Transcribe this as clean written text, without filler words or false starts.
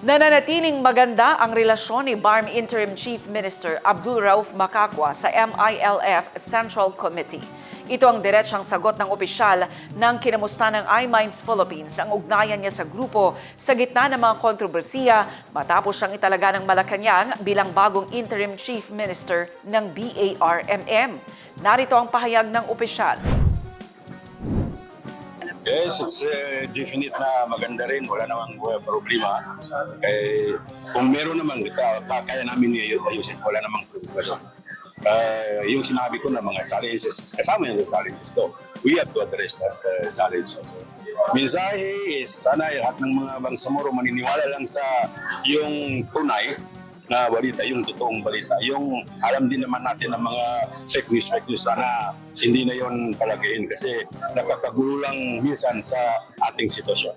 Nananatiling maganda ang relasyon ni BARM Interim Chief Minister Abdul Rauf Macacua sa MILF Central Committee. Ito ang diretsang sagot ng opisyal ng kinamusta ng iMinds Philippines ang ugnayan niya sa grupo sa gitna ng mga kontrobersiya matapos siyang italaga ng Malacanang bilang bagong Interim Chief Minister ng BARMM. Narito ang pahayag ng opisyal. Yes, it's definite na maganda rin. Wala namang problema. Kung meron naman, kaya namin ayusin. Wala namang problema doon. Yung sinabi ko na mga challenges, kasama yung challenges to. We have to address that challenge. Mensahe is sana lahat ng mga Bangsamoro maniniwala lang sa yung tunay na balita, yung totoong balita. Yung alam din naman natin ng mga fake news, sana hindi na yon palagayin kasi nakakagulo lang minsan sa ating sitwasyon.